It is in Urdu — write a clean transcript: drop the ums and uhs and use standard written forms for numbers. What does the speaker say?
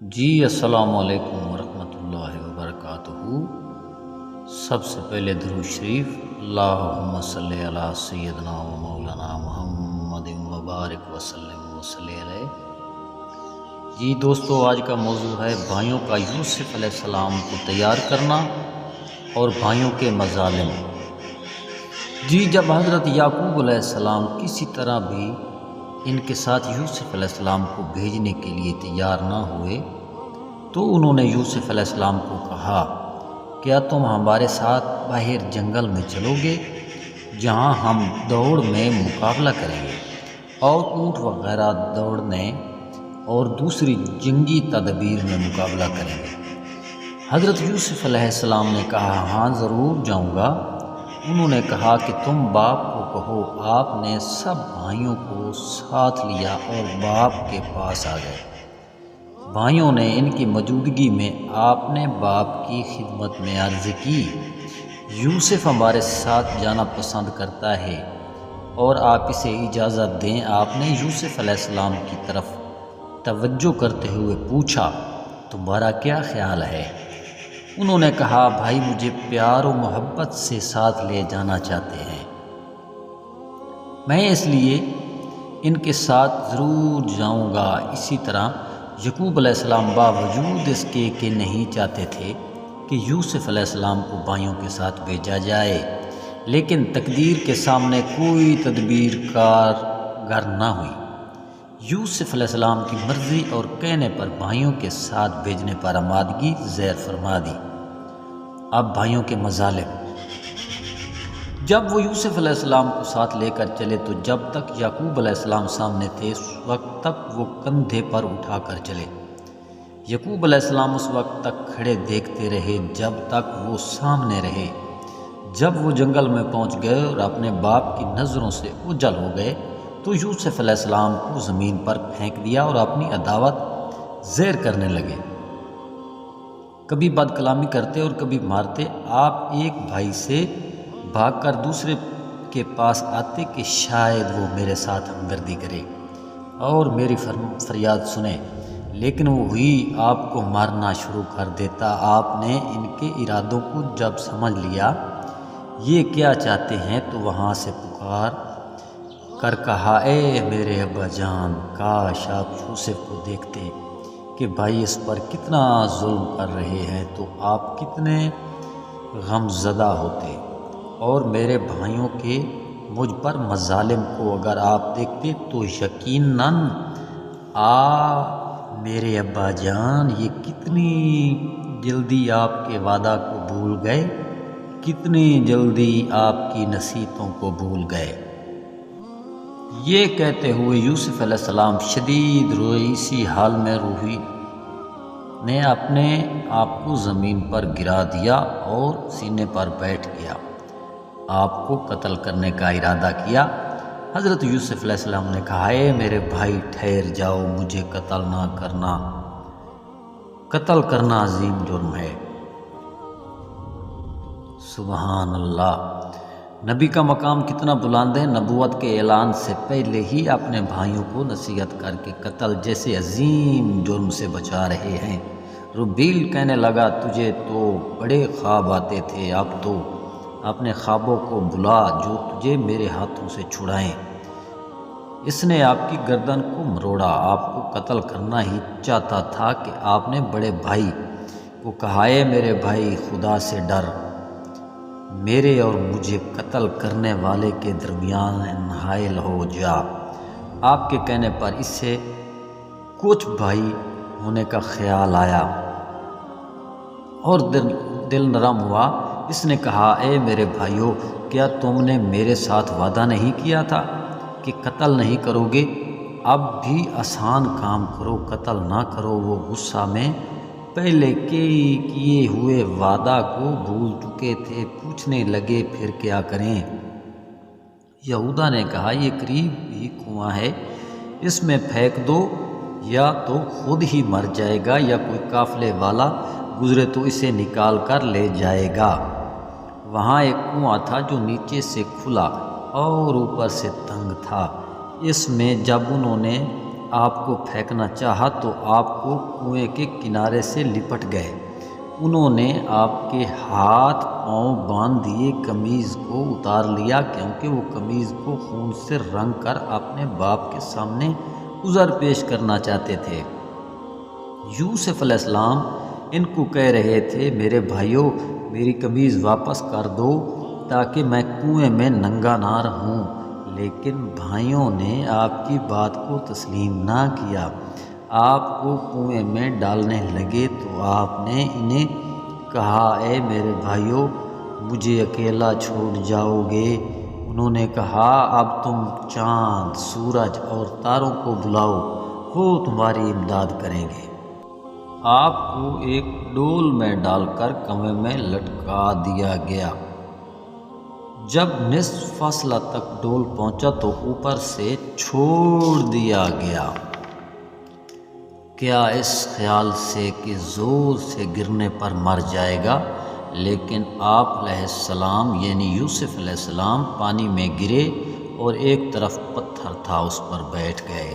جی السلام علیکم ورحمۃ اللہ وبرکاتہ۔ سب سے پہلے درود شریف، اللہم صلی علی سیدنا و مولانا محمد مبارک وسلم وصلی علیہ۔ جی دوستو، آج کا موضوع ہے بھائیوں کا یوسف علیہ السلام کو تیار کرنا اور بھائیوں کے مظالم۔ جی جب حضرت یعقوب علیہ السلام کسی طرح بھی ان کے ساتھ یوسف علیہ السلام کو بھیجنے کے لیے تیار نہ ہوئے تو انہوں نے یوسف علیہ السلام کو کہا، کیا تم ہمارے ساتھ باہر جنگل میں چلو گے جہاں ہم دوڑ میں مقابلہ کریں گے اور اونٹ وغیرہ دوڑنے اور دوسری جنگی تدبیر میں مقابلہ کریں گے؟ حضرت یوسف علیہ السلام نے کہا، ہاں ضرور جاؤں گا۔ انہوں نے کہا کہ تم باپ کو کہو۔ آپ نے سب بھائیوں کو ساتھ لیا اور باپ کے پاس آ گئے۔ بھائیوں نے ان کی موجودگی میں آپ نے باپ کی خدمت میں عرض کی، یوسف ہمارے ساتھ جانا پسند کرتا ہے اور آپ اسے اجازت دیں۔ آپ نے یوسف علیہ السلام کی طرف توجہ کرتے ہوئے پوچھا، تمہارا کیا خیال ہے؟ انہوں نے کہا، بھائی مجھے پیار و محبت سے ساتھ لے جانا چاہتے ہیں، میں اس لیے ان کے ساتھ ضرور جاؤں گا۔ اسی طرح یعقوب علیہ السلام باوجود اس کے کہ نہیں چاہتے تھے کہ یوسف علیہ السلام کو بھائیوں کے ساتھ بھیجا جائے، لیکن تقدیر کے سامنے کوئی تدبیر کارگر نہ ہوئی۔ یوسف علیہ السلام کی مرضی اور کہنے پر بھائیوں کے ساتھ بھیجنے پر آمادگی ظاہر فرما دی۔ اب بھائیوں کے مظالم۔ جب وہ یوسف علیہ السلام کو ساتھ لے کر چلے تو جب تک یعقوب علیہ السلام سامنے تھے اس وقت تک وہ کندھے پر اٹھا کر چلے۔ یعقوب علیہ السلام اس وقت تک کھڑے دیکھتے رہے جب تک وہ سامنے رہے۔ جب وہ جنگل میں پہنچ گئے اور اپنے باپ کی نظروں سے اوجھل ہو گئے تو یوسف علیہ السلام کو زمین پر پھینک دیا اور اپنی عداوت ظاہر کرنے لگے۔ کبھی بد کلامی کرتے اور کبھی مارتے۔ آپ ایک بھائی سے بھاگ کر دوسرے کے پاس آتے کہ شاید وہ میرے ساتھ ہمدردی کرے اور میری فریاد سنے، لیکن وہ ہوئی آپ کو مارنا شروع کر دیتا۔ آپ نے ان کے ارادوں کو جب سمجھ لیا یہ کیا چاہتے ہیں تو وہاں سے پکار کر کہا، اے میرے ابا جان، کاش آپ یوسف کو دیکھتے کہ بھائی اس پر کتنا ظلم کر رہے ہیں تو آپ کتنے غم زدہ ہوتے، اور میرے بھائیوں کے مجھ پر مظالم کو اگر آپ دیکھتے تو یقیناً میرے ابا جان یہ کتنی جلدی آپ کے وعدہ کو بھول گئے، کتنی جلدی آپ کی نصیحتوں کو بھول گئے۔ یہ کہتے ہوئے یوسف علیہ السلام شدید روئے۔ اسی حال میں روحی نے اپنے آپ کو زمین پر گرا دیا اور سینے پر بیٹھ گیا۔ آپ کو قتل کرنے کا ارادہ کیا۔ حضرت یوسف علیہ السلام نے کہا، اے میرے بھائی ٹھہر جاؤ، مجھے قتل نہ کرنا، قتل کرنا عظیم جرم ہے۔ سبحان اللہ، نبی کا مقام کتنا بلند ہے۔ نبوت کے اعلان سے پہلے ہی اپنے بھائیوں کو نصیحت کر کے قتل جیسے عظیم جرم سے بچا رہے ہیں۔ ربیل کہنے لگا، تجھے تو بڑے خواب آتے تھے، اب تو اپنے خوابوں کو بلا جو تجھے میرے ہاتھوں سے چھڑائیں۔ اس نے آپ کی گردن کو مروڑا، آپ کو قتل کرنا ہی چاہتا تھا کہ آپ نے بڑے بھائی کو کہا، اے میرے بھائی خدا سے ڈر، میرے اور مجھے قتل کرنے والے کے درمیان حائل ہو جا۔ آپ کے کہنے پر اس سے کچھ بھائی ہونے کا خیال آیا اور دل نرم ہوا۔ اس نے کہا، اے میرے بھائیو، کیا تم نے میرے ساتھ وعدہ نہیں کیا تھا کہ قتل نہیں کرو گے؟ اب بھی آسان کام کرو، قتل نہ کرو۔ وہ غصہ میں پہلے کیے ہوئے وعدہ کو بھول چکے تھے، پوچھنے لگے پھر کیا کریں؟ یہودا نے کہا، یہ قریب ہی کنواں ہے، اس میں پھینک دو، یا تو خود ہی مر جائے گا یا کوئی قافلے والا گزرے تو اسے نکال کر لے جائے گا۔ وہاں ایک کنواں تھا جو نیچے سے کھلا اور اوپر سے تنگ تھا۔ اس میں جب انہوں نے آپ کو پھینکنا چاہا تو آپ کو کنویں کے کنارے سے لپٹ گئے۔ انہوں نے آپ کے ہاتھ پاؤں باندھ دیے، قمیض کو اتار لیا کیونکہ وہ قمیض کو خون سے رنگ کر اپنے باپ کے سامنے عذر پیش کرنا چاہتے تھے۔ یوسف علیہ السلام ان کو کہہ رہے تھے، میرے بھائیوں، میری قمیض واپس کر دو تاکہ میں کنویں میں ننگا نہ رہوں، لیکن بھائیوں نے آپ کی بات کو تسلیم نہ کیا۔ آپ کو کنویں میں ڈالنے لگے تو آپ نے انہیں کہا، اے میرے بھائیوں، مجھے اکیلا چھوڑ جاؤ گے؟ انہوں نے کہا، اب تم چاند، سورج اور تاروں کو بلاؤ، وہ تمہاری امداد کریں گے۔ آپ کو ایک ڈول میں ڈال کر کنویں میں لٹکا دیا گیا۔ جب نصف فاصلہ تک ڈول پہنچا تو اوپر سے چھوڑ دیا گیا، کیا اس خیال سے کہ زور سے گرنے پر مر جائے گا؟ لیکن آپ علیہ السلام یعنی یوسف علیہ السلام پانی میں گرے اور ایک طرف پتھر تھا اس پر بیٹھ گئے۔